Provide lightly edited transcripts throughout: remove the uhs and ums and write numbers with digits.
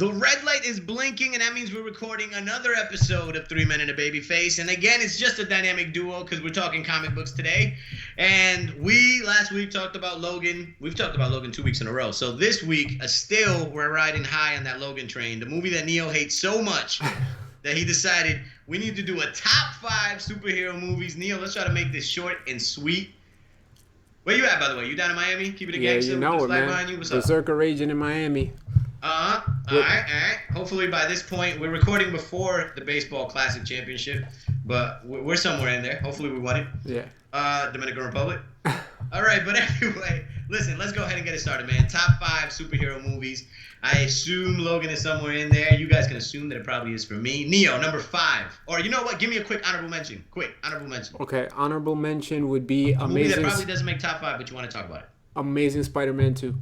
The red light is blinking, and that means we're recording another episode of Three Men and a Baby Face. And again, it's just a dynamic duo because we're talking comic books today. And we last week talked about Logan. We've talked about Logan 2 weeks in a row. So this week, still we're riding high on that Logan train, the movie that Neo hates so much that he decided we need to do a top 5 superhero movies. Neo, let's try to make this short and sweet. Where you at, by the way? You down in Miami? Keeping it gangster? Yeah, you know it, man. Behind you? What's up? Berserker raging in Miami. All right. Hopefully by this point, we're recording before the Baseball Classic Championship, but we're somewhere in there. Hopefully we won it. Yeah. Dominican Republic. All right, but anyway, listen, let's go ahead and get it started, man. Top 5 superhero movies. I assume Logan is somewhere in there. You guys can assume that it probably is for me. Neo, number 5. Or you know what? Give me a quick honorable mention. Honorable mention. Okay, honorable mention would be a movie Amazing. that probably doesn't make top 5, but you want to talk about it. Amazing Spider-Man 2.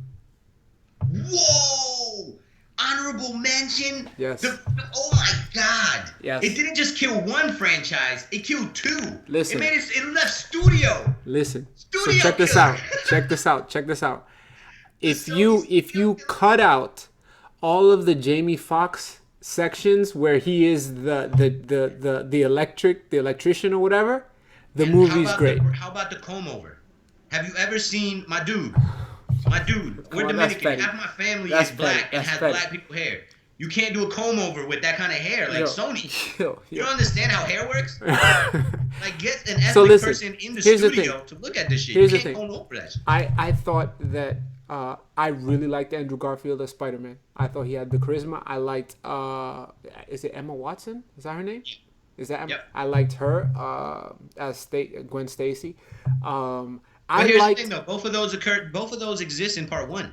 Whoa! Honorable mention? Yes. Oh my God! Yes. It didn't just kill one franchise; it killed 2. Listen. It left studio. Listen. Studio So check this killer. out. Check this out. If you cut out all of the Jamie Foxx sections where he is the electrician or whatever, the movie's great. How about the comb over? Have you ever seen my dude? We're Dominican. Half my family is black and has black people hair. You can't do a comb over with that kind of hair, like Sony. You don't understand how hair works? Like, get an ethnic person in the studio to look at this shit. You can't comb over that shit. I thought that I really liked Andrew Garfield as Spider-Man. I thought he had the charisma. I liked is it Emma Watson? Is that her name? Is that Emma? Yep. I liked her as Gwen Stacy. But here's the thing, though. Both of those exist in part 1.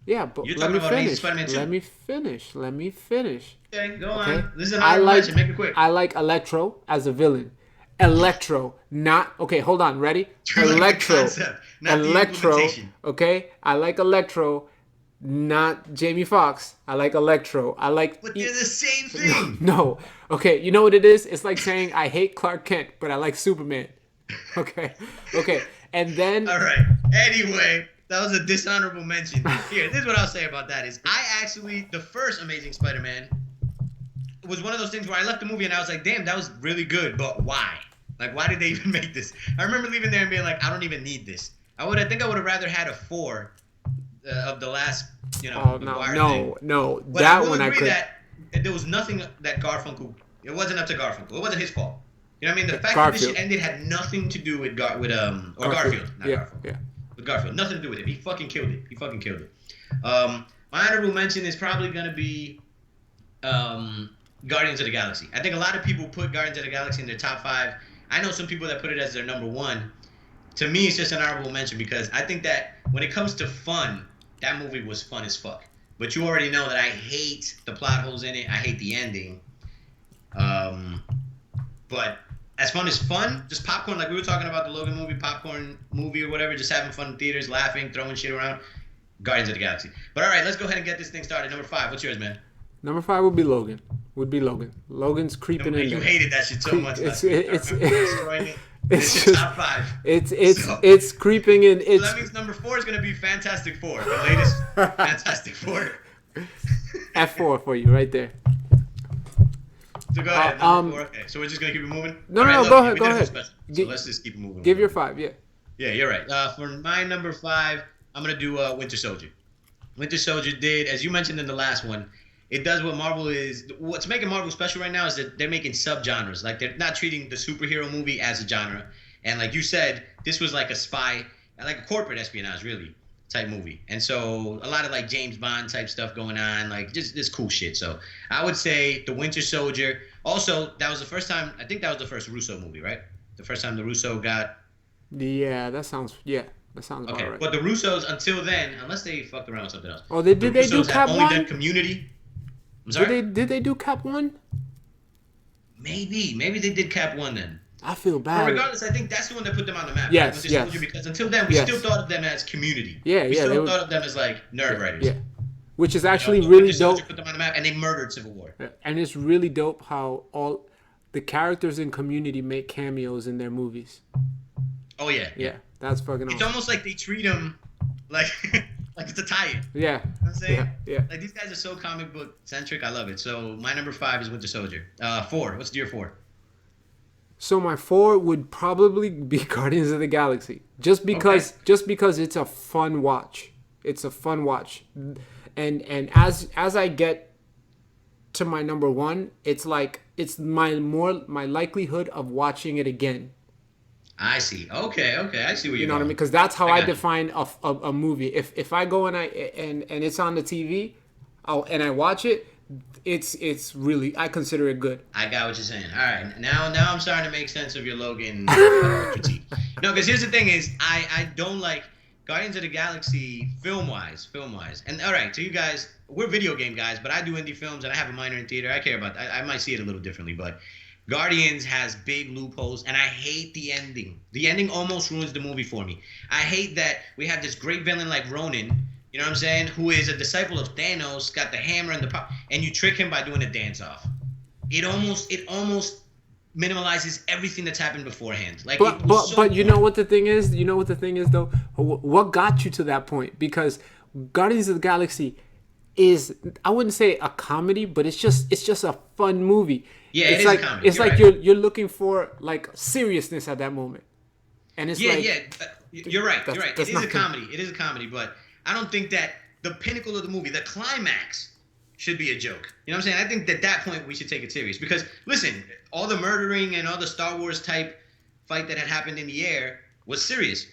Yeah, but You're let me talking about finish. Spider-Man 2. Let me finish. Okay, go on. This is an honorable mention. Make it quick. I like Electro as a villain. Electro, not okay. Hold on, ready? Electro, Electro. Okay, I like Electro, not Jamie Foxx. I like Electro. But they're the same thing. No. Okay, you know what it is? It's like saying I hate Clark Kent, but I like Superman. Okay. And then... All right. Anyway, that was a dishonorable mention. Here, this is what I'll say about that is the first Amazing Spider-Man was one of those things where I left the movie and I was like, damn, that was really good, but why? Like, why did they even make this? I remember leaving there and being like, I don't even need this. I think I would have rather had a 4 of the last, no. But that I will one I agree could... that there was nothing that Garfunkel... It wasn't up to Garfunkel. It wasn't his fault. You know what I mean? The fact that this shit ended had nothing to do with Garfield, not Garfield. Yeah. With Garfield, nothing to do with it. He fucking killed it. My honorable mention is probably gonna be Guardians of the Galaxy. I think a lot of people put Guardians of the Galaxy in their top 5. I know some people that put it as their number 1. To me, it's just an honorable mention because I think that when it comes to fun, that movie was fun as fuck. But you already know that I hate the plot holes in it. I hate the ending. But as fun as fun, just popcorn, like we were talking about the Logan movie, popcorn movie or whatever, just having fun in theaters, laughing, throwing shit around, Guardians of the Galaxy. But all right, let's go ahead and get this thing started. Number 5, what's yours, man? Number 5 would be Logan. Logan's creeping in there. You hated that shit so much. It's just top 5. It's creeping in. So that means number 4 is gonna be Fantastic Four, the latest Fantastic Four. F4 for you right there. So go ahead. Number 4. Okay, so we're just gonna keep it moving. No, go ahead. So let's just keep it moving. Give your 5, yeah. Yeah, you're right. For my number 5, I'm gonna do Winter Soldier. Winter Soldier did, as you mentioned in the last one, it does what Marvel is. What's making Marvel special right now is that they're making subgenres. Like, they're not treating the superhero movie as a genre. And like you said, this was like a spy, like a corporate espionage, really, type movie. And so a lot of like James Bond type stuff going on, like just this cool shit. So I would say the Winter Soldier. Also, that was the first time, I think that was the first Russo movie, right? The first time the Russo got... Yeah, that sounds about right. But the Russos, until then, unless they fucked around with something else. Oh, did they do Cap 1? Only done Community. I'm sorry? Did they do Cap 1? Maybe they did Cap 1 then. I feel bad. But regardless, I think that's the one that put them on the map. Yes. Because until then, we still thought of them as Community. We still thought of them as like nerd writers. Yeah. Which is actually really dope. Put them on the map, and they murdered Civil War. And it's really dope how all the characters in Community make cameos in their movies. Oh yeah. Yeah, that's fucking awesome. It's almost like they treat them like Like it's a tie-in. Yeah. You know what I'm saying? Yeah. Like these guys are so comic book centric. I love it. So my number 5 is Winter Soldier. 4. What's your 4? So my 4 would probably be Guardians of the Galaxy, just because it's a fun watch. It's a fun watch, and as I get to my number 1, it's like it's my likelihood of watching it again. I see. Okay. I see where You you're know what I going. mean? Because that's how I You. define a movie. If I go and it's on the TV, and I watch it, it's really, I consider it good. I got what you're saying. All right, now I'm starting to make sense of your Logan critique. No, because here's the thing: is I don't like Guardians of the Galaxy film wise. And all right, to you guys, we're video game guys, but I do indie films and I have a minor in theater. I care about that. I might see it a little differently, but Guardians has big loopholes, and I hate the ending. The ending almost ruins the movie for me. I hate that we have this great villain like Ronin. You know what I'm saying? Who is a disciple of Thanos, got the hammer and the pop, and you trick him by doing a dance off. It almost minimalizes everything that's happened beforehand. Like, but you know what the thing is? You know what the thing is though? What got you to that point? Because Guardians of the Galaxy is, I wouldn't say a comedy, but it's just a fun movie. Yeah, it's it like is a comedy. It's like you're looking for like seriousness at that moment, and it's yeah, like you're right. It is a comedy. Good. It is a comedy, but I don't think that the pinnacle of the movie, the climax, should be a joke. You know what I'm saying? I think that point we should take it serious because listen, all the murdering and all the Star Wars type fight that had happened in the air was serious,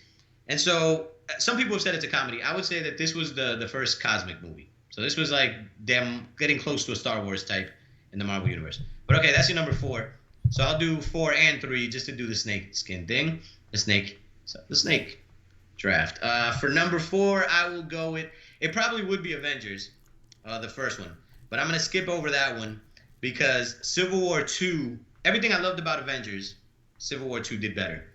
and so some people have said it's a comedy. I would say that this was the first cosmic movie. So this was like them getting close to a Star Wars type in the Marvel universe. But okay, that's your number 4. So I'll do 4 and 3 just to do the snake skin thing. The snake draft. For number 4, I will go with, it probably would be Avengers, the first one. But I'm going to skip over that one because Civil War 2, everything I loved about Avengers, Civil War 2 did better.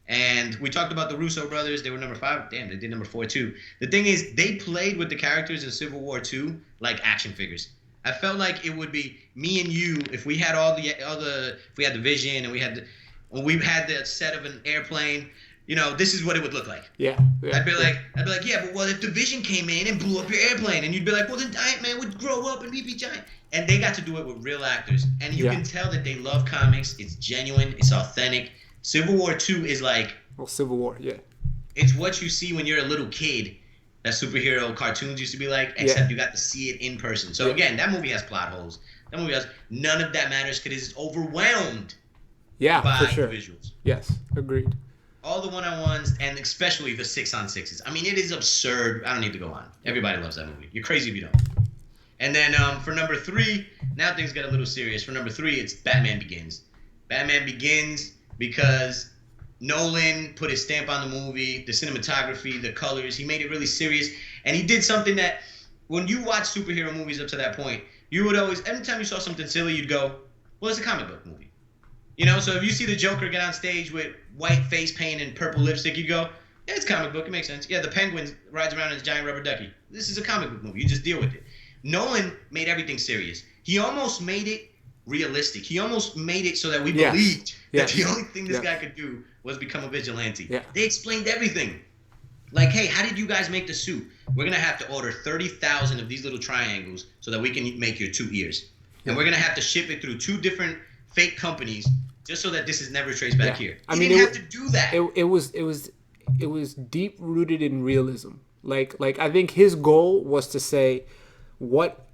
And we talked about the Russo brothers. They were number 5. Damn, they did number 4 too. The thing is, they played with the characters in Civil War 2 like action figures. I felt like it would be me and you if we had if we had the vision and we had the set of an airplane. You know, this is what it would look like. Yeah. I'd be like, yeah, but what if the Vision came in and blew up your airplane? And you'd be like, well, then Giant Man would grow up and we'd be giant. And they got to do it with real actors, and you can tell that they love comics. It's genuine. It's authentic. Civil War 2 is like... Well, Civil War, yeah. It's what you see when you're a little kid that superhero cartoons used to be like, except you got to see it in person. So again, that movie has plot holes. That movie has... None of that matters because it's overwhelmed by for sure. the visuals. Yes, agreed. All the one-on-ones, and especially the 6-on-6s. I mean, it is absurd. I don't need to go on. Everybody loves that movie. You're crazy if you don't. And then for number 3, now things get a little serious. For number 3, it's Batman Begins. Batman Begins... because Nolan put his stamp on the movie, the cinematography, the colors. He made it really serious. And he did something that when you watch superhero movies up to that point, you would always, every time you saw something silly, you'd go, well, it's a comic book movie. You know, so if you see the Joker get on stage with white face paint and purple lipstick, you go, yeah, it's comic book. It makes sense. Yeah, the Penguin rides around in his giant rubber ducky. This is a comic book movie. You just deal with it. Nolan made everything serious. He almost made it realistic. He almost made it so that we believed that the only thing this guy could do was become a vigilante. Yeah. They explained everything. Like, hey, how did you guys make the suit? We're going to have to order 30,000 of these little triangles so that we can make your 2 ears. And we're going to have to ship it through 2 different fake companies just so that this is never traced back here. He didn't have to do that. It was deep rooted in realism. Like I think his goal was to say,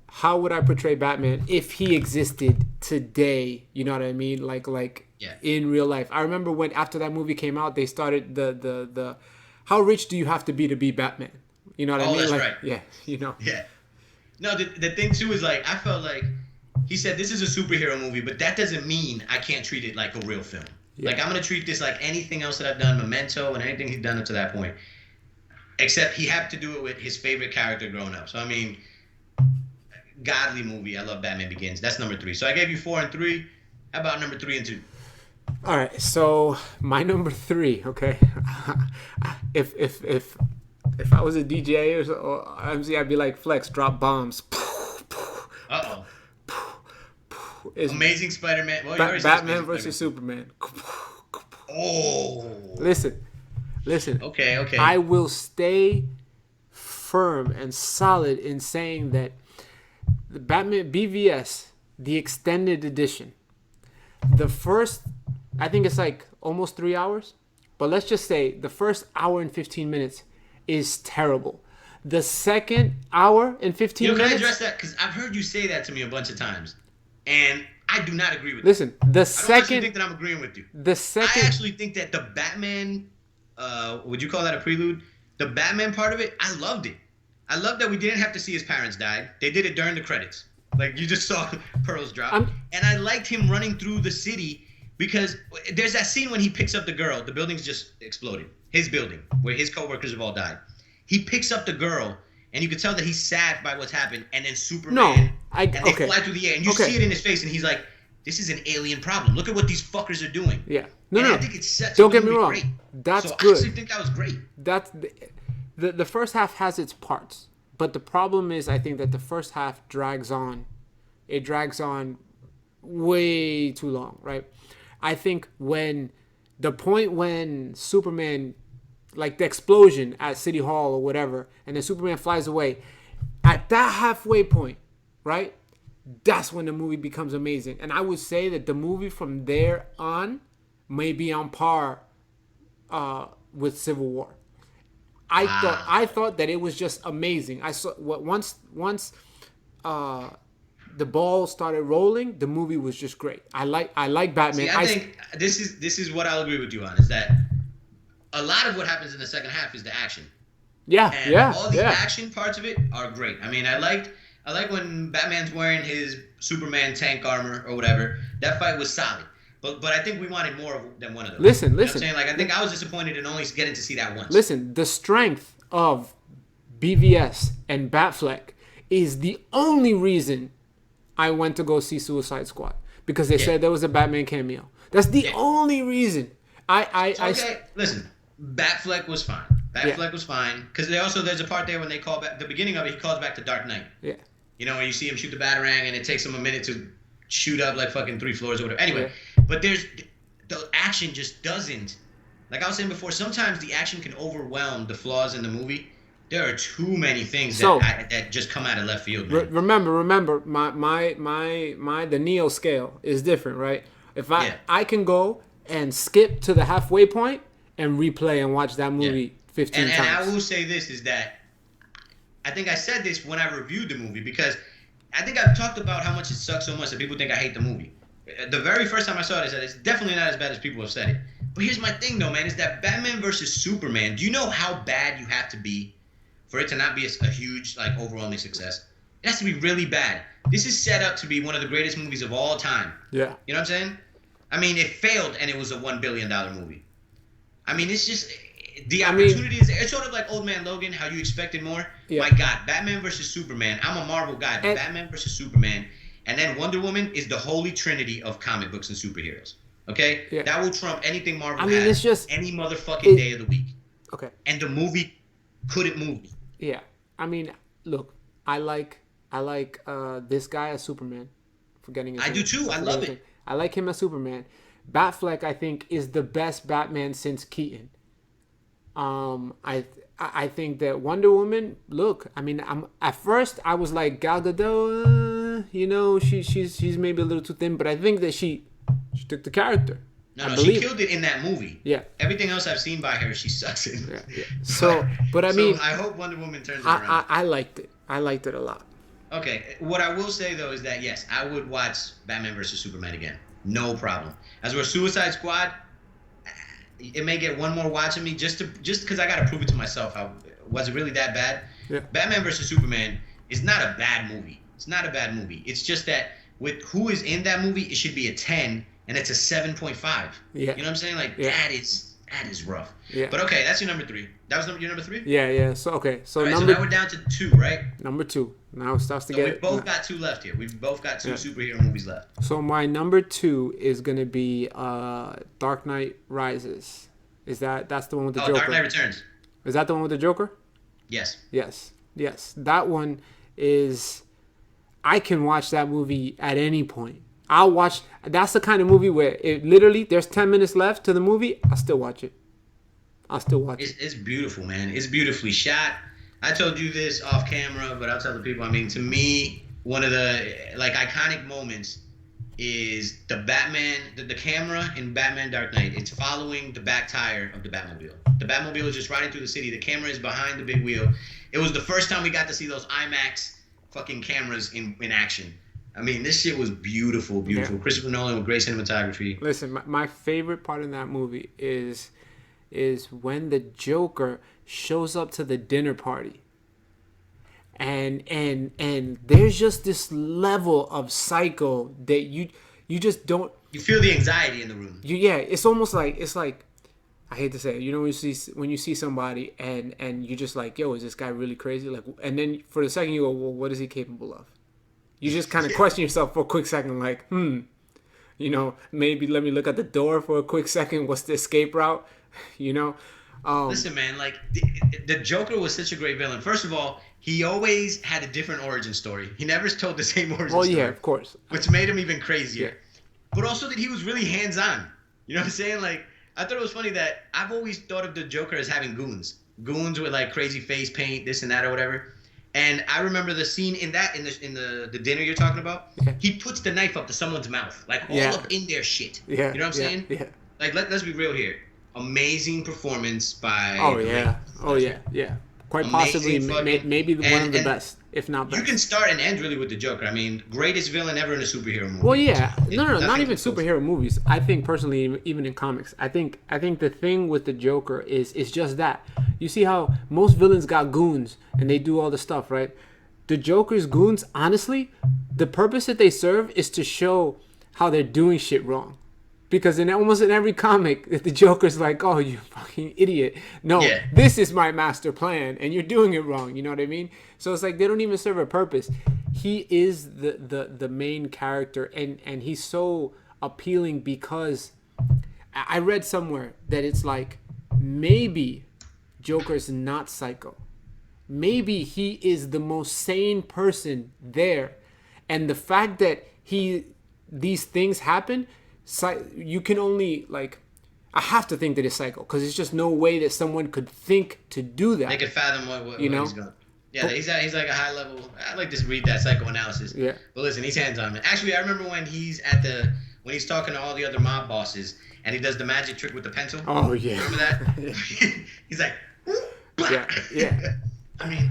how would I portray Batman if he existed today? You know what I mean? Like in real life. I remember when after that movie came out, they started the how rich do you have to be Batman? You know what I mean? That's like, right. Yeah, you know. Yeah. No, the thing too is like I felt like he said this is a superhero movie, but that doesn't mean I can't treat it like a real film. Yeah. Like I'm gonna treat this like anything else that I've done, Memento and anything he's done up to that point. Except he had to do it with his favorite character growing up. So I mean, godly movie. I love Batman Begins. That's number 3. So I gave you 4 and 3. How about number 3 and 2? All right. So my number 3. Okay. if I was a DJ or MC, I'd be like, Flex, drop bombs. Uh-oh. Amazing Spider-Man. Well, Batman versus Superman. Oh. Listen. Okay. I will stay firm and solid in saying that the Batman BVS, the extended edition, the first, I think it's like almost 3 hours, but let's just say the first hour and 15 minutes is terrible. The second hour and 15 minutes. Can I address that? Because I've heard you say that to me a bunch of times, and I do not agree with Listen, you. the second. I don't actually think that I'm agreeing with you. The second. I actually think that the Batman, would you call that a prelude? The Batman part of it, I loved it. I loved that we didn't have to see his parents die. They did it during the credits. Like, you just saw pearls drop. And I liked him running through the city because there's that scene when he picks up the girl. The building's just exploded. His building, where his coworkers have all died. He picks up the girl, and you can tell that he's sad by what's happened. And then Superman, and they fly through the air, and you see it in his face, and he's like, "This is an alien problem. Look at what these fuckers are doing." Yeah, I think it sets. Don't get me wrong. Great. That's so good. I actually think that was great. That's the first half has its parts, but the problem is, I think that the first half drags on. It drags on way too long, right? I think when Superman, like the explosion at City Hall or whatever, and then Superman flies away, at that halfway point, right? That's when the movie becomes amazing. And I would say that the movie from there on may be on par with Civil War. I thought that it was just amazing. I saw once the ball started rolling, the movie was just great. I like Batman. See, I think this is what I'll agree with you on, is that a lot of what happens in the second half is the action. All the action parts of it are great. I mean, I like when Batman's wearing his Superman tank armor or whatever. That fight was solid. But I think we wanted more than one of those. Listen. You know what I'm saying? Like, I think I was disappointed in only getting to see that once. Listen, the strength of BVS and Batfleck is the only reason I went to go see Suicide Squad, because they said there was a Batman cameo. That's the only reason. Listen, Batfleck was fine. Batfleck was fine, because there's a part there when they call back the beginning of it. He calls back to Dark Knight. Yeah. You know, when you see him shoot the Batarang and it takes him a minute to shoot up like fucking 3 floors or whatever. Anyway, but the action just doesn't. Like I was saying before, sometimes the action can overwhelm the flaws in the movie. There are too many things that just come out of left field. Man. Remember, my the Neo scale is different, right? If I can go and skip to the halfway point and replay and watch that movie 15 times. And I will say this, is that I think I said this when I reviewed the movie, because I think I've talked about how much it sucks so much that people think I hate the movie. The very first time I saw it, I said it's definitely not as bad as people have said it. But here's my thing, though, man, is that Batman versus Superman, do you know how bad you have to be for it to not be a huge, like, overwhelming success? It has to be really bad. This is set up to be one of the greatest movies of all time. Yeah. You know what I'm saying? I mean, it failed, and it was a $1 billion movie. I mean, it's just... The opportunity is... It's sort of like Old Man Logan, how you expected more. Yeah. My God, Batman versus Superman. I'm a Marvel guy, but Batman versus Superman, and then Wonder Woman is the holy trinity of comic books and superheroes. Okay? Yeah. That will trump anything Marvel has it's just, any motherfucking day of the week. Okay. And the movie couldn't move me. Yeah. I mean, look, I like this guy as Superman. Forgetting his name. I do too. I love it. I like him as Superman. Batfleck, I think, is the best Batman since Keaton. I think that Wonder Woman. Look, I mean, at first I was like, Gal Gadot. You know, she's maybe a little too thin, but I think that she took the character. No, she killed it in that movie. Yeah. Everything else I've seen by her, she sucks in. Yeah. So, but I mean, I hope Wonder Woman turns around. I liked it. I liked it a lot. Okay. What I will say though is that yes, I would watch Batman versus Superman again. No problem. As for Suicide Squad, it may get one more watch of me just because I gotta prove it to myself. Was it really that bad? Yeah. Batman versus Superman is not a bad movie. It's not a bad movie. It's just that with who is in that movie, it should be a 10. And it's a 7.5. Yeah. You know what I'm saying? Like, that is rough. Yeah. But okay, that's your number 3. That was your number 3? Yeah. So, okay. So, right, so now we're down to 2, right? Number 2. Now it starts to get... we've both got 2 left here. We've both got 2 superhero movies left. So, my number 2 is going to be Dark Knight Rises. That's the one with the Joker? Dark Knight Returns. Is that the one with the Joker? Yes. Yes. That one is... I can watch that movie at any point. I'll watch. That's the kind of movie where it literally there's 10 minutes left to the movie. I'll still watch it. It's beautiful, man. It's beautifully shot. I told you this off camera, but I'll tell the people. I mean, to me, one of the like iconic moments is the Batman, the camera in Batman Dark Knight. It's following the back tire of the Batmobile. The Batmobile is just riding through the city. The camera is behind the big wheel. It was the first time we got to see those IMAX fucking cameras in action. I mean, this shit was beautiful, beautiful. Yeah. Christopher Nolan with great cinematography. Listen, my favorite part in that movie is when the Joker shows up to the dinner party. And there's just this level of psycho that you just don't. You feel the anxiety in the room. It's almost like I hate to say it. You know, when you see somebody and you just like, yo, is this guy really crazy? Like, and then for the second you go, well, what is he capable of? You just kind of question yourself for a quick second, like, you know, maybe let me look at the door for a quick second. What's the escape route? You know. Listen, man, like the Joker was such a great villain. First of all, he always had a different origin story. He never told the same origin story. Oh, yeah, of course. Which made him even crazier. Yeah. But also that he was really hands-on. You know what I'm saying? Like, I thought it was funny that I've always thought of the Joker as having goons. Goons with, like, crazy face paint, this and that or whatever. And I remember the scene in the dinner you're talking about. Yeah. He puts the knife up to someone's mouth. Like, all up in their shit. Yeah. You know what I'm saying? Yeah. Like, let's be real here. Amazing performance by... Oh, yeah. Yeah. Quite possibly, maybe one of the best, if not best. You can start and end really with the Joker. I mean, greatest villain ever in a superhero movie. Well, yeah, no, not even superhero movies. I think personally, even in comics, I think the thing with the Joker is just that. You see how most villains got goons and they do all the stuff, right? The Joker's goons, honestly, the purpose that they serve is to show how they're doing shit wrong. Because almost in every comic, the Joker's like, oh, you fucking idiot. No, This is my master plan, and you're doing it wrong. You know what I mean? So it's like they don't even serve a purpose. He is the main character, and he's so appealing because I read somewhere that it's like maybe Joker's not psycho. Maybe he is the most sane person there. And the fact that these things happen... you can only like I have to think that it's psycho because there's just no way that someone could think to do that. They could fathom what he's going. Yeah, he's like a high level. I like to read that psychoanalysis. Yeah. But listen, he's hands on, man. Actually, I remember when he's talking to all the other mob bosses and he does the magic trick with the pencil. Oh yeah. Remember that? He's like, yeah. I mean,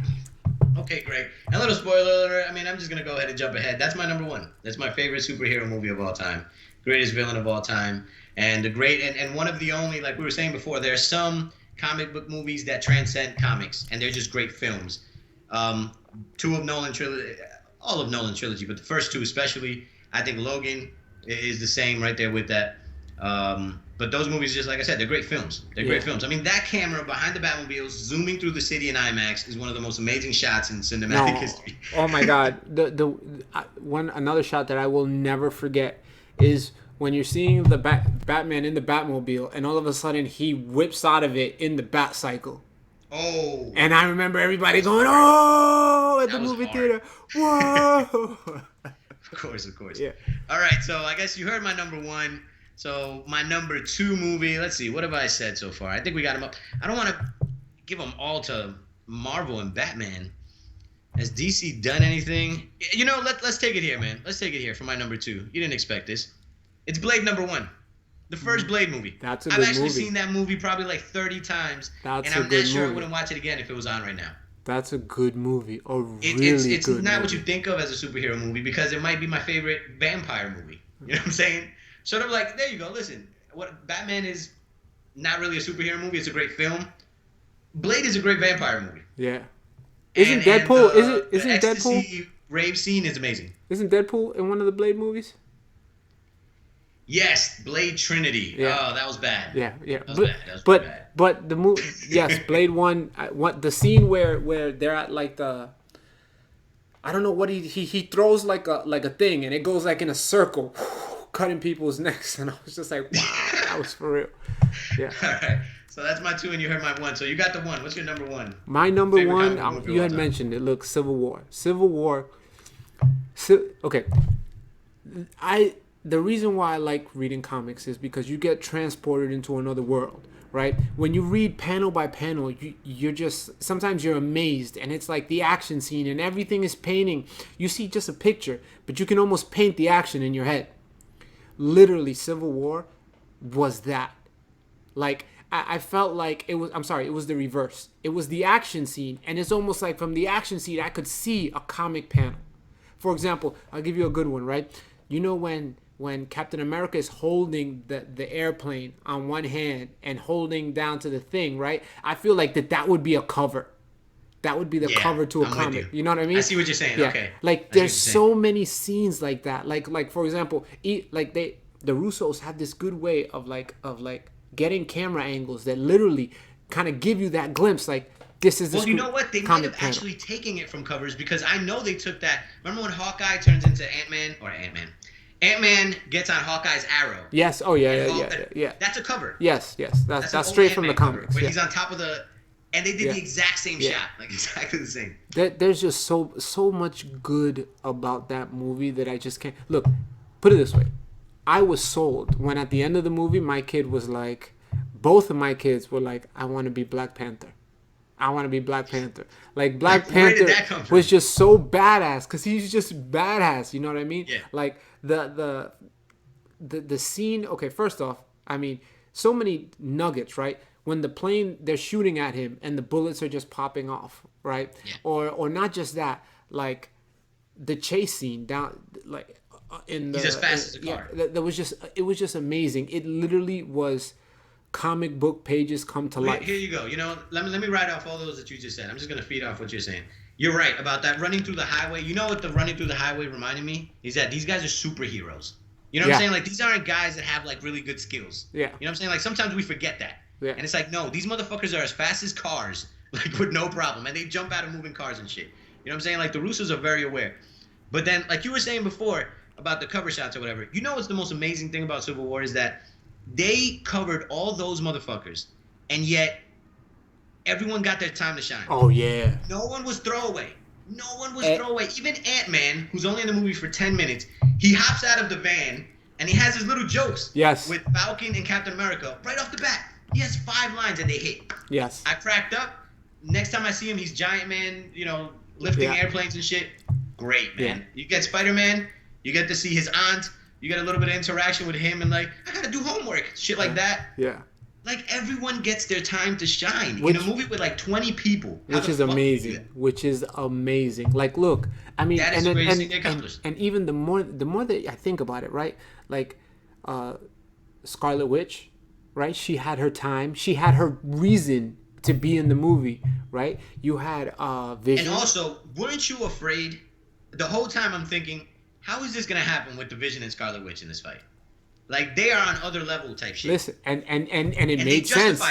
okay, great. And a little spoiler alert. I mean, I'm just gonna go ahead and jump ahead. That's my number one. That's my favorite superhero movie of all time. Greatest villain of all time, and and one of the only, like we were saying before, there are some comic book movies that transcend comics, and they're just great films. Two of Nolan trilogy, all of Nolan trilogy, but the first two especially, I think Logan is the same right there with that. But those movies, just like I said, they're great films. They're great films. I mean, that camera behind the Batmobiles zooming through the city in IMAX is one of the most amazing shots in cinematic history. Oh my God, another shot that I will never forget is when you're seeing the Batman in the Batmobile and all of a sudden he whips out of it in the Bat Cycle. Oh. And I remember everybody going, oh, at the movie theater. Whoa. Of course. Yeah. All right, so I guess you heard my number one. So my number two movie, let's see, what have I said so far? I think we got them up. I don't want to give them all to Marvel and Batman. Has DC done anything? You know, let's take it here, man. Let's take it here for my number two. You didn't expect this. It's Blade number one. The first Blade movie. That's a good movie. I've actually seen that movie probably like 30 times. And I'm not sure I wouldn't watch it again if it was on right now. That's a good movie. It's not what you think of as a superhero movie because it might be my favorite vampire movie. You know what I'm saying? Sort of like, there you go. Listen, Batman is not really a superhero movie. It's a great film. Blade is a great vampire movie. Yeah. Isn't Deadpool? Isn't the Deadpool? Rave scene is amazing. Isn't Deadpool in one of the Blade movies? Yes, Blade Trinity. Yeah. Oh, that was bad. Yeah. That was bad. But the movie, yes, Blade 1. The scene where they're at like the, I don't know what he throws like a thing and it goes like in a circle, cutting people's necks, and I was just like, wow, that was for real. Yeah. All right. So that's my two, and you heard my one. So you got the one. What's your number one? My number one, you had mentioned it. Look, Civil War. Okay. the reason why I like reading comics is because you get transported into another world, right? When you read panel by panel, you're just, sometimes you're amazed, and it's like the action scene and everything is painting. You see just a picture, but you can almost paint the action in your head. Literally, Civil War was that. Like, I felt like it was, I'm sorry, it was the reverse. It was the action scene, and it's almost like from the action scene, I could see a comic panel. For example, I'll give you a good one, right? You know when Captain America is holding the airplane on one hand and holding down to the thing, right? I feel like that would be a cover. That would be the cover to a comic. You know what I mean? I see what you're saying. Yeah. Okay. Like there's so many scenes like that. Like for example, like the Russos had this good way of getting camera angles that literally kind of give you that glimpse, like this is. Well, you know what? They might have actually taken it from covers, because I know they took that. Remember when Hawkeye turns into Ant-Man? Ant-Man gets on Hawkeye's arrow. Yes. Oh yeah. That's a cover. Yes. That's straight from the comics. Where he's on top of the, and they did the exact same shot, like exactly the same. There's just so much good about that movie that I just can't look. Put it this way, I was sold when at the end of the movie my kid was like, both of my kids were like, I want to be Black Panther. I want to be Black Panther. Like Black Panther was just so badass because he's just badass. You know what I mean? Yeah. Like the scene. Okay, first off, I mean, so many nuggets, right? When the plane, they're shooting at him and the bullets are just popping off, right? Yeah. Or not just that, like the chase scene down, like in the. He's as fast as a car. That was just, it was just amazing. It literally was comic book pages come to life. Here you go. You know, let me write off all those that you just said. I'm just gonna feed off what you're saying. You're right about that running through the highway. You know what the running through the highway reminded me is that these guys are superheroes. You know what I'm saying? Like these aren't guys that have like really good skills. Yeah. You know what I'm saying? Like sometimes we forget that. Yeah. And it's like, no, these motherfuckers are as fast as cars, like with no problem, and they jump out of moving cars and shit. You know what I'm saying? Like the Russos are very aware. But then, like you were saying before about the cover shots or whatever, you know what's the most amazing thing about Civil War is that they covered all those motherfuckers, and yet everyone got their time to shine. Oh, yeah. No one was throwaway. No one was throwaway. Even Ant-Man, who's only in the movie for 10 minutes, he hops out of the van, and he has his little jokes with Falcon and Captain America right off the bat. He has 5 lines, and they hit. Yes. I cracked up. Next time I see him, he's Giant Man, you know, lifting airplanes and shit. Great, man. Yeah. You get Spider-Man, you get to see his aunt, you get a little bit of interaction with him, and like, I gotta do homework, shit like that. Yeah. Like, everyone gets their time to shine in a movie with like 20 people. Which is amazing. Which is amazing. Like, look, I mean, that is the greatest thing they accomplished. And even the more that I think about it, right? Like, Scarlet Witch, right? She had her time. She had her reason to be in the movie, right? You had Vision. And also, weren't you afraid? The whole time I'm thinking, how is this gonna happen with the Vision and Scarlet Witch in this fight? Like they are on other level type shit. Listen, and it made sense.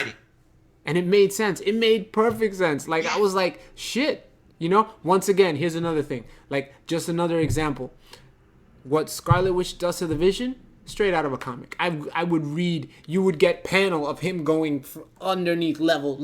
And it made sense. It made perfect sense. Like I was like, shit. You know. Once again, here's another thing. Like just another example. What Scarlet Witch does to the Vision, straight out of a comic. I would read. You would get panel of him going underneath level.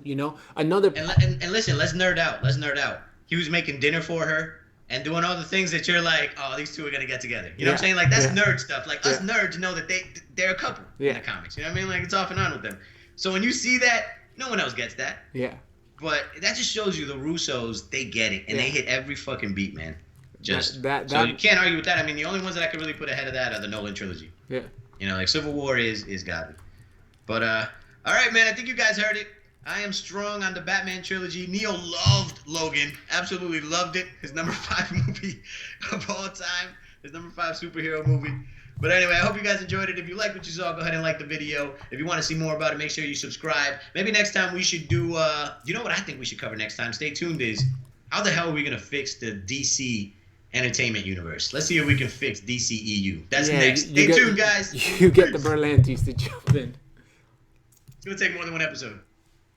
You know, another. And listen, let's nerd out. He was making dinner for her and doing all the things that you're like, oh, these two are gonna get together. You know what I'm saying? Like that's nerd stuff. Like us nerds know that they're a couple in the comics. You know what I mean? Like it's off and on with them. So when you see that, no one else gets that. Yeah. But that just shows you the Russos, they get it, and they hit every fucking beat, man. Just so you can't argue with that. I mean, the only ones that I could really put ahead of that are the Nolan trilogy. Yeah. You know, like Civil War is godly. But all right, man. I think you guys heard it. I am strong on the Batman trilogy. Neo loved Logan. Absolutely loved it. His number 5 movie of all time. His number 5 superhero movie. But anyway, I hope you guys enjoyed it. If you liked what you saw, go ahead and like the video. If you want to see more about it, make sure you subscribe. Maybe next time we should do, you know what I think we should cover next time? Stay tuned is, how the hell are we going to fix the DC entertainment universe? Let's see if we can fix DCEU. That's next. Stay tuned, guys. You get the Berlantes to jump in. It's going to take more than one episode.